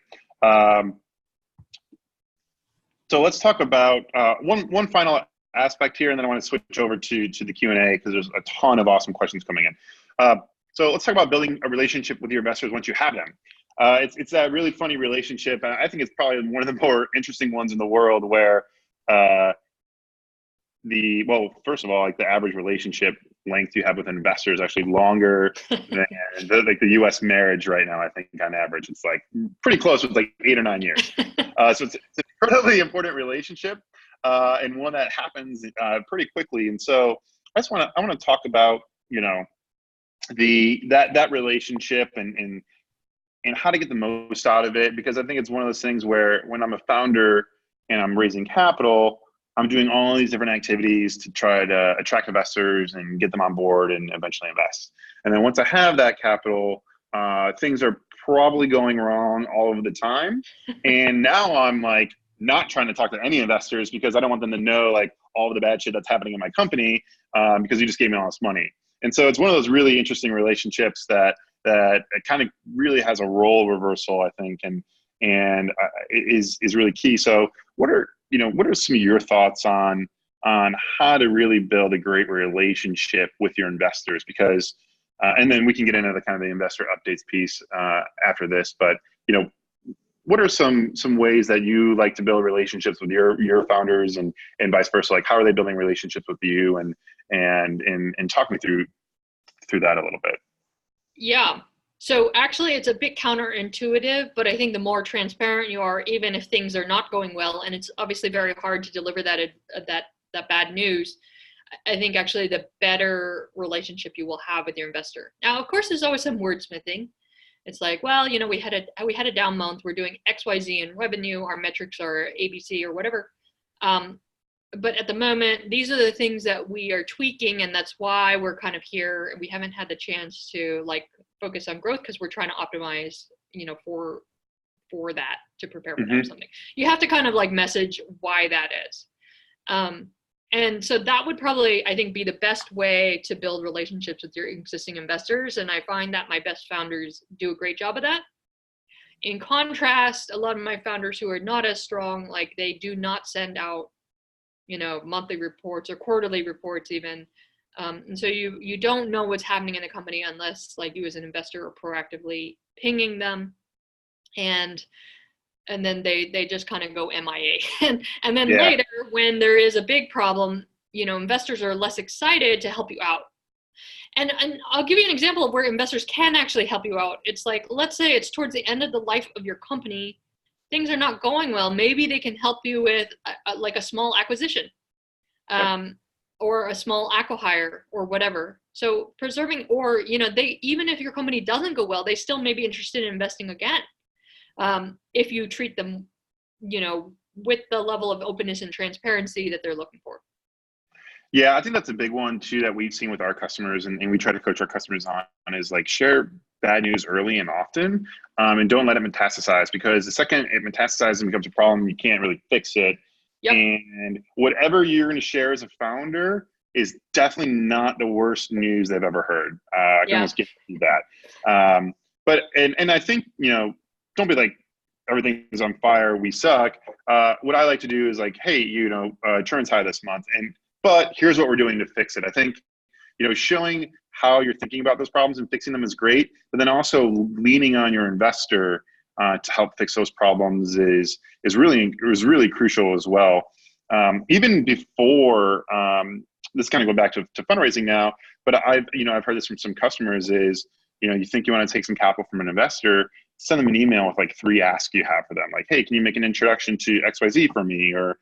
So let's talk about one final aspect here, and then I want to switch over to the Q&A because there's a ton of awesome questions coming in. So let's talk about building a relationship with your investors once you have them. It's that really funny relationship. I think it's probably one of the more interesting ones in the world where first of all, like the average relationship length you have with an investor is actually longer than the U.S. marriage right now. I think on average, it's like pretty close with like 8 or 9 years. So it's an incredibly important relationship and one that happens pretty quickly. And so I want to talk about, that relationship and and how to get the most out of it. Because I think it's one of those things where when I'm a founder and I'm raising capital, I'm doing all these different activities to try to attract investors and get them on board and eventually invest. And then once I have that capital, things are probably going wrong all of the time. And now I'm like not trying to talk to any investors because I don't want them to know like all of the bad shit that's happening in my company, because you just gave me all this money. And so it's one of those really interesting relationships that it kind of really has a role reversal, I think, and is really key. So what are some of your thoughts on how to really build a great relationship with your investors? Because and then we can get into the kind of the investor updates piece after this. But what are some ways that you like to build relationships with your founders and vice versa? Like how are they building relationships with you, and talk me through that a little bit. Yeah. So actually it's a bit counterintuitive, but I think the more transparent you are, even if things are not going well, and it's obviously very hard to deliver that bad news, I think actually the better relationship you will have with your investor. Now, of course, there's always some wordsmithing. It's like, well, we had a down month. We're doing XYZ in revenue. Our metrics are ABC or whatever. But at the moment, these are the things that we are tweaking, and that's why we're kind of here. We haven't had the chance to like focus on growth because we're trying to optimize, for that to prepare for that or something. You have to kind of like message why that is. And so that would probably, I think, be the best way to build relationships with your existing investors. And I find that my best founders do a great job of that. In contrast, a lot of my founders who are not as strong, like they do not send out, monthly reports or quarterly reports even. And so you don't know what's happening in the company unless like you as an investor are proactively pinging them. And then they just kind of go MIA. and then later when there is a big problem, investors are less excited to help you out. And I'll give you an example of where investors can actually help you out. It's like, let's say it's towards the end of the life of your company. Things are not going well. Maybe they can help you with like a small acquisition, or a small acqui-hire or whatever. So preserving, or, they, even if your company doesn't go well, they still may be interested in investing again. If you treat them, with the level of openness and transparency that they're looking for. Yeah, I think that's a big one too that we've seen with our customers, and we try to coach our customers on is like share bad news early and often, and don't let it metastasize, because the second it metastasizes and becomes a problem, you can't really fix it. Yep. And whatever you're going to share as a founder is definitely not the worst news they've ever heard. I can almost guarantee you that. But I think, don't be like, everything's on fire, we suck. What I like to do is like, hey, churn's high this month, but here's what we're doing to fix it. I think, showing how you're thinking about those problems and fixing them is great, but then also leaning on your investor to help fix those problems is really crucial as well. Even before, this kind of go back to fundraising now, but I've heard this from some customers is, you think you want to take some capital from an investor, send them an email with like 3 asks you have for them. Like, hey, can you make an introduction to XYZ for me? Or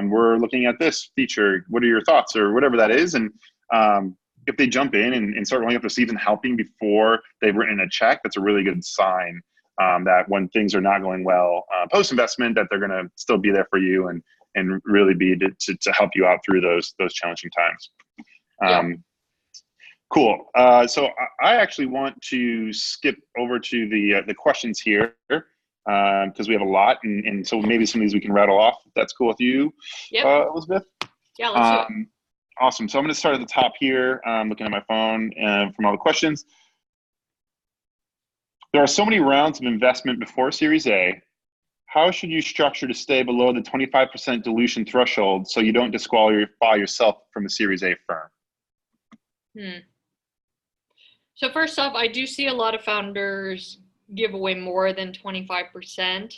we're looking at this feature. What are your thoughts, or whatever that is? And if they jump in and start rolling up their sleeves and helping before they've written a check, that's a really good sign that when things are not going well post-investment, that they're going to still be there for you and really be to help you out through those challenging times. Cool. So I actually want to skip over to the questions here because we have a lot, and so maybe some of these we can rattle off. If that's cool with you, Elizabeth? Yeah, let's do it. Awesome. So I'm going to start at the top here, looking at my phone from all the questions. There are so many rounds of investment before Series A. How should you structure to stay below the 25% dilution threshold so you don't disqualify yourself from a Series A firm? So first off, I do see a lot of founders give away more than 25%.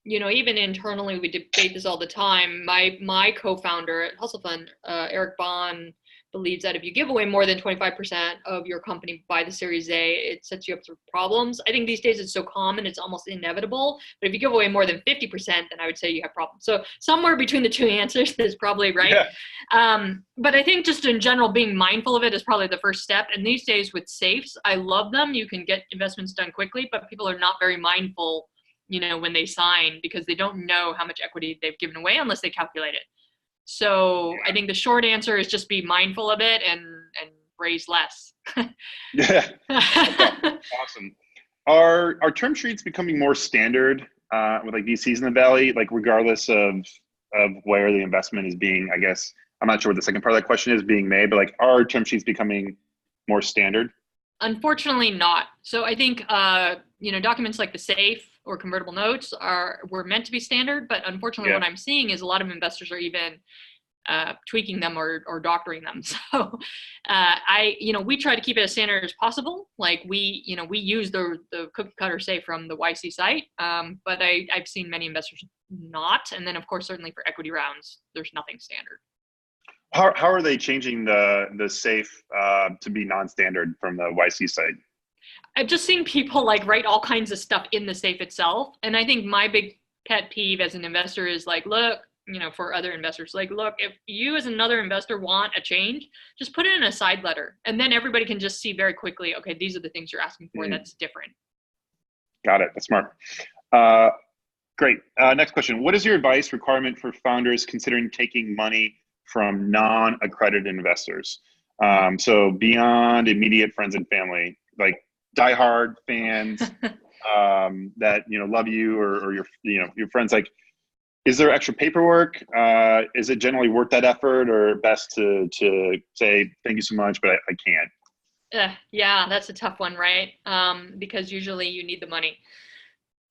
Even internally, we debate this all the time. My co-founder at Hustle Fund, Eric Bond, believes that if you give away more than 25% of your company by the Series A, it sets you up for problems. I think these days it's so common, it's almost inevitable. But if you give away more than 50%, then I would say you have problems. So somewhere between the two answers is probably right. Yeah. But I think just in general, being mindful of it is probably the first step. And these days with safes, I love them. You can get investments done quickly, but people are not very mindful, when they sign, because they don't know how much equity they've given away unless they calculate it. So I think the short answer is just be mindful of it and raise less. Yeah. Okay. Awesome. Are term sheets becoming more standard with like VCs in the Valley, like regardless of where the investment is being, I guess, I'm not sure what the second part of that question is being made, but like, are term sheets becoming more standard? Unfortunately not. So I think, documents like the SAFE or convertible notes were meant to be standard, but unfortunately what I'm seeing is a lot of investors are even tweaking them or doctoring them. So we try to keep it as standard as possible. Like we use the cookie cutter SAFE from the YC site, but I've seen many investors not. And then of course, certainly for equity rounds, there's nothing standard. How are they changing the SAFE to be non-standard from the YC site? I've just seen people like write all kinds of stuff in the SAFE itself. And I think my big pet peeve as an investor is like, look, for other investors, like, look, if you as another investor want a change, just put it in a side letter. And then everybody can just see very quickly, okay, these are the things you're asking for. That's different. Got it. That's smart. Great. Next question. What is your advice requirement for founders considering taking money from non-accredited investors? So beyond immediate friends and family, like diehard fans that love you or your friends. Like, is there extra paperwork? Is it generally worth that effort, or best to say thank you so much, but I can't? Yeah, that's a tough one, right? Because usually you need the money.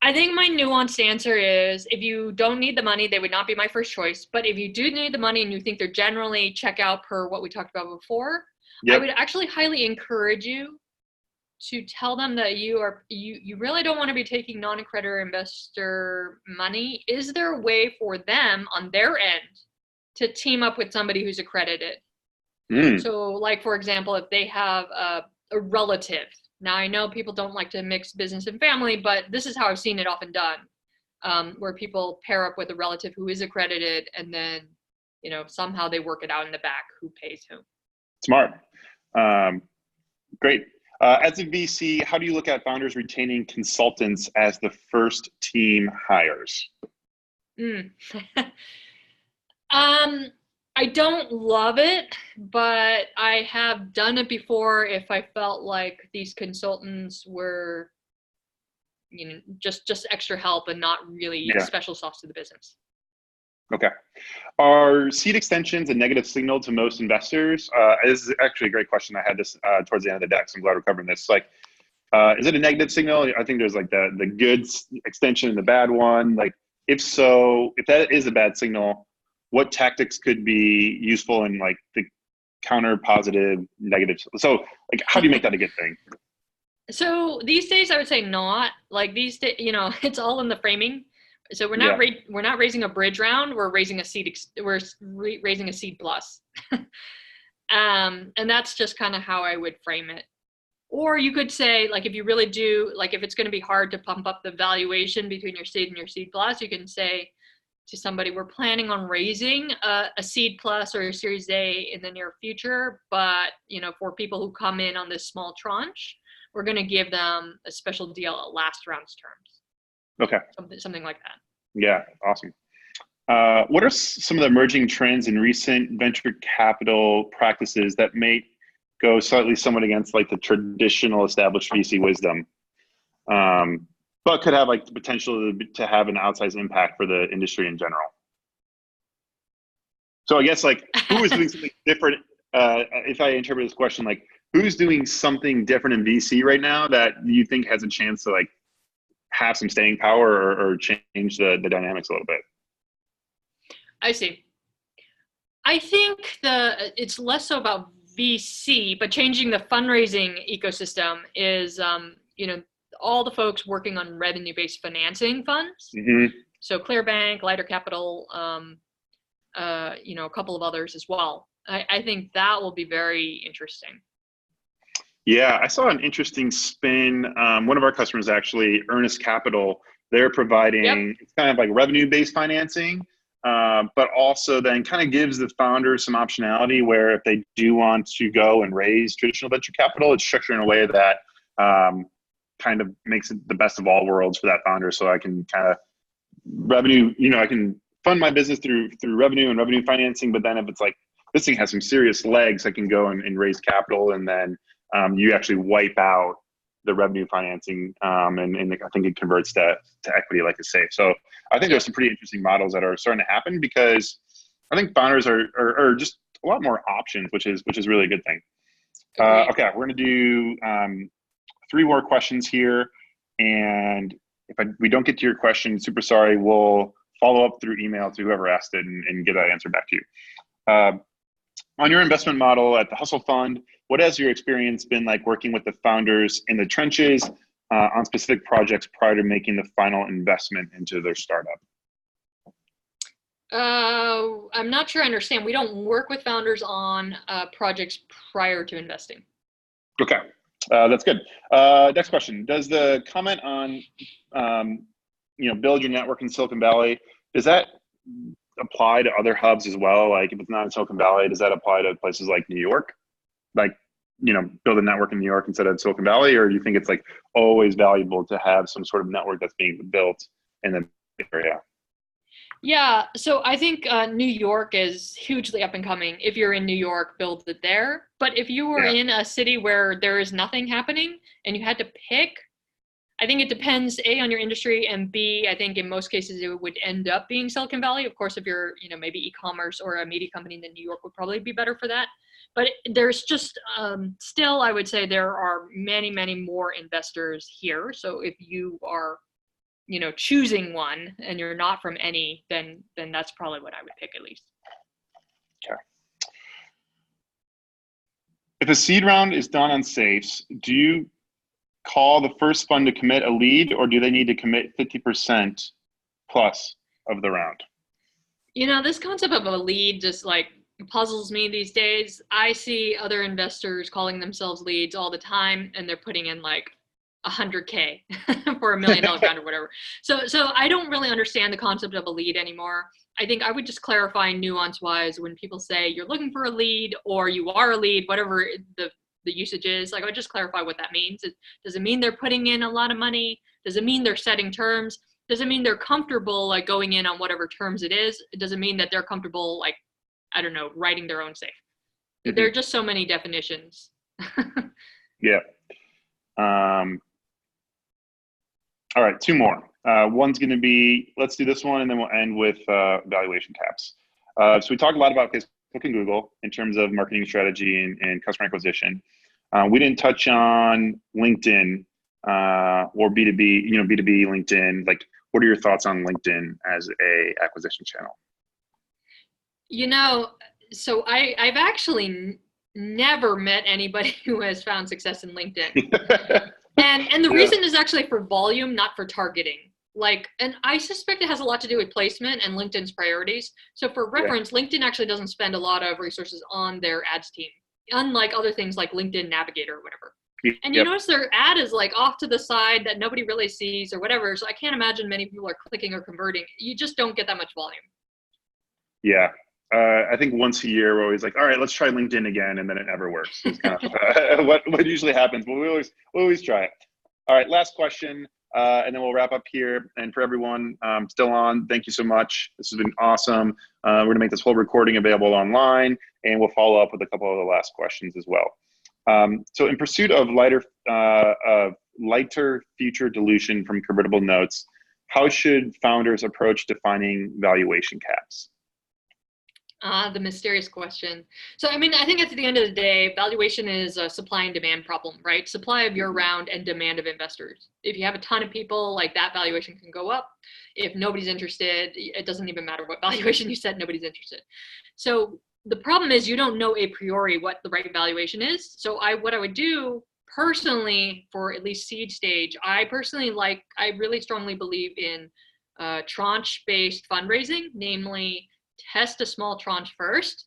I think my nuanced answer is if you don't need the money, they would not be my first choice. But if you do need the money and you think they're generally check out per what we talked about before, I would actually highly encourage you to tell them that you really don't want to be taking non-accredited investor money. Is there a way for them on their end to team up with somebody who's accredited? So like, for example, if they have a relative. Now, I know people don't like to mix business and family, but this is how I've seen it often done, where people pair up with a relative who is accredited, and then, somehow they work it out in the back who pays whom. Smart. Great. As a VC, how do you look at founders retaining consultants as the first team hires? I don't love it, but I have done it before if I felt like these consultants were, just extra help and not really special sauce to the business. Okay. Are seed extensions a negative signal to most investors? This is actually a great question. I had this towards the end of the deck, so I'm glad we're covering this. Like, is it a negative signal? I think there's like the good extension and the bad one. Like, if so, if that is a bad signal, what tactics could be useful in like the counter positive negative? So like, how do you make that a good thing? So these days I would say not. Like these days, it's all in the framing. So we're not raising a bridge round, we're raising a seed, raising a seed plus. And that's just kind of how I would frame it. Or you could say, like, if you really do, like, if it's going to be hard to pump up the valuation between your seed and your seed plus, you can say to somebody, we're planning on raising a seed plus or a Series A in the near future, but for people who come in on this small tranche, we're going to give them a special deal at last round's terms. Okay. Something like that. Yeah, awesome. What are some of the emerging trends in recent venture capital practices that may go somewhat against like the traditional established VC wisdom, but could have like the potential to have an outsized impact for the industry in general? So I guess like, who is doing something different? If I interpret this question, like, who's doing something different in VC right now that you think has a chance to like have some staying power or change the dynamics a little bit? I see. I think it's less so about VC, but changing the fundraising ecosystem is, all the folks working on revenue-based financing funds. So Clearbank, Lighter Capital, a couple of others as well. I think that will be very interesting. Yeah, I saw an interesting spin. One of our customers, actually, Earnest Capital, they're Yep. providing it's kind of like revenue-based financing, but also then kind of gives the founders some optionality where if they do want to go and raise traditional venture capital, it's structured in a way that kind of makes it the best of all worlds for that founder. So I can kind of revenue, I can fund my business through revenue and revenue financing, but then if it's like this thing has some serious legs, I can go and raise capital, and then you actually wipe out the revenue financing, and I think it converts to equity like a safe. So I think there's some pretty interesting models that are starting to happen because I think founders are just a lot more options, which is really a good thing. Okay, we're going to do 3 more questions here, and if we don't get to your question, super sorry. We'll follow up through email to whoever asked it and get that answer back to you. On your investment model at the Hustle Fund, what has your experience been like working with the founders in the trenches on specific projects prior to making the final investment into their startup? I'm not sure I understand. We don't work with founders on projects prior to investing. Okay, that's good. Next question. Does the comment on, build your network in Silicon Valley, does that apply to other hubs as well? Like if it's not in Silicon Valley, does that apply to places like New York? Like, build a network in New York instead of Silicon Valley? Or do you think it's like always valuable to have some sort of network that's being built in the area? Yeah, so I think New York is hugely up and coming. If you're in New York, build it there. But if you were in a city where there is nothing happening and you had to pick, I think it depends, A, on your industry, and B, I think in most cases it would end up being Silicon Valley. Of course, if you're, maybe e-commerce or a media company, then New York would probably be better for that. But there's just still, I would say there are many, many more investors here. So if you are choosing one and you're not from any, then that's probably what I would pick at least. Okay. If a seed round is done on safes, do you call the first fund to commit a lead, or do they need to commit 50% plus of the round? This concept of a lead just like puzzles me these days. I see other investors calling themselves leads all the time, and they're putting in like 100K for $1 million round or whatever. So I don't really understand the concept of a lead anymore. I think I would just clarify nuance wise when people say you're looking for a lead or you are a lead, whatever the usage is. Like I would just clarify what that means. Does it mean they're putting in a lot of money? Does it mean they're setting terms? Does it mean they're comfortable like going in on whatever terms it is? Does it mean that they're comfortable like, I don't know, writing their own safe? Mm-hmm. There are just so many definitions. Yeah. All right, 2 more. One's going to be, let's do this one, and then we'll end with valuation caps. So we talked a lot about Facebook and Google in terms of marketing strategy and customer acquisition. We didn't touch on LinkedIn or B2B, B2B LinkedIn. Like, what are your thoughts on LinkedIn as a acquisition channel? So I've actually never met anybody who has found success in LinkedIn. And the reason is actually for volume, not for targeting. And I suspect it has a lot to do with placement and LinkedIn's priorities. So for reference, LinkedIn actually doesn't spend a lot of resources on their ads team, unlike other things like LinkedIn Navigator or whatever. And you notice their ad is like off to the side that nobody really sees or whatever. So I can't imagine many people are clicking or converting. You just don't get that much volume. Yeah. I think once a year we're always like, all right, let's try LinkedIn again, and then it never works. It's kind of what usually happens, but we always try it. All right, last question, and then we'll wrap up here. And for everyone still on, thank you so much. This has been awesome. We're gonna make this whole recording available online, and we'll follow up with a couple of the last questions as well. So in pursuit of lighter future dilution from convertible notes, how should founders approach defining valuation caps? The mysterious question. So, I think at the end of the day, valuation is a supply and demand problem, right? Supply of your round and demand of investors. If you have a ton of people, like that valuation can go up. If nobody's interested, it doesn't even matter what valuation you set, nobody's interested. So the problem is you don't know a priori what the right valuation is. So what I would do personally for at least seed stage, I really strongly believe in tranche-based fundraising, namely test a small tranche first,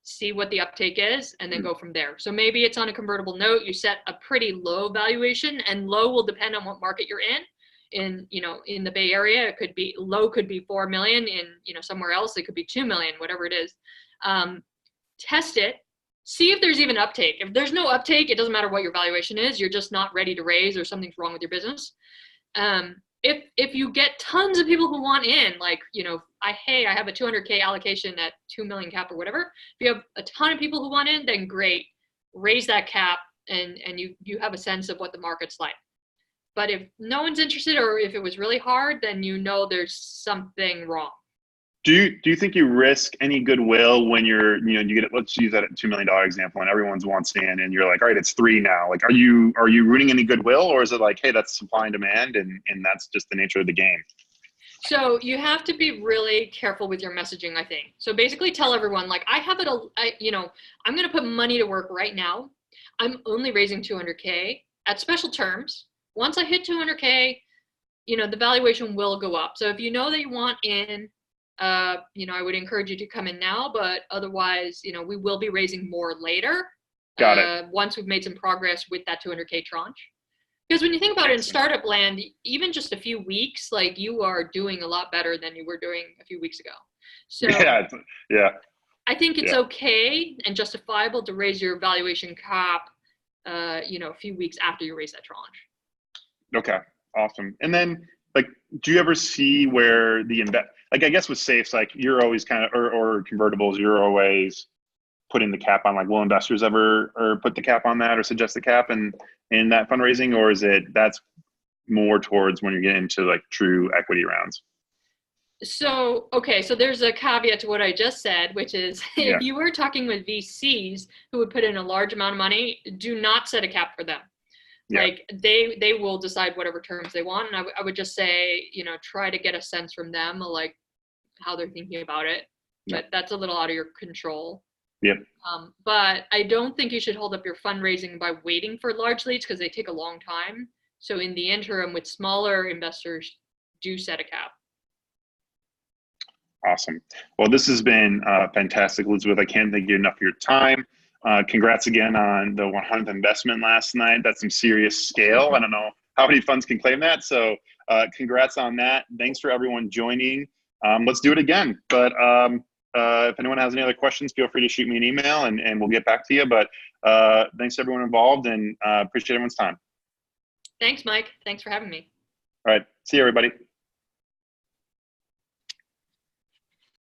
see what the uptake is, and then go from there. So maybe it's on a convertible note. You set a pretty low valuation, and low will depend on what market you're in. In the Bay Area, it could be low, could be 4 million. In somewhere else, it could be 2 million, whatever it is. Test it, see if there's even uptake. If there's no uptake, it doesn't matter what your valuation is. You're just not ready to raise, or something's wrong with your business. If you get tons of people who want in, like, I have a 200K allocation at 2 million cap or whatever. If you have a ton of people who want in, then great, raise that cap, and you have a sense of what the market's like. But if no one's interested, or if it was really hard, then there's something wrong. Do you think you risk any goodwill when you get it? Let's use that $2 million example, and everyone's wants in, and you're like, all right, it's 3 now. Like, are you ruining any goodwill, or is it like, hey, that's supply and demand, and that's just the nature of the game? So you have to be really careful with your messaging, I think. So basically tell everyone, like, I'm going to put money to work right now. I'm only raising 200K at special terms. Once I hit 200K, the valuation will go up. So if you know that you want in, I would encourage you to come in now, but otherwise, we will be raising more later. Got it. Once we've made some progress with that 200K tranche. Because when you think about it in startup land, even just a few weeks, like, you are doing a lot better than you were doing a few weeks ago. So yeah. I think it's okay and justifiable to raise your valuation cap, a few weeks after you raise that tranche. Okay, awesome. And then, like, do you ever see where I guess with safes, like, you're always kind of, or convertibles, you're always putting the cap on, like, will investors ever or put the cap on that, or suggest the cap in that fundraising, or is that's more towards when you're getting into, like, true equity rounds? So there's a caveat to what I just said, which is if you were talking with VCs who would put in a large amount of money, do not set a cap for them. Yeah. Like, they will decide whatever terms they want. And I would just say, try to get a sense from them of, like, how they're thinking about it. But that's a little out of your control. Yep. But I don't think you should hold up your fundraising by waiting for large leads, because they take a long time. So in the interim, with smaller investors, do set a cap. Awesome. Well, this has been fantastic, Elizabeth. I can't thank you enough for your time. Congrats again on the 100th investment last night. That's some serious scale. I don't know how many funds can claim that. So congrats on that. Thanks for everyone joining. Let's do it again. But if anyone has any other questions, feel free to shoot me an email, and we'll get back to you. But thanks to everyone involved, and appreciate everyone's time. Thanks, Mike. Thanks for having me. All right. See you, everybody.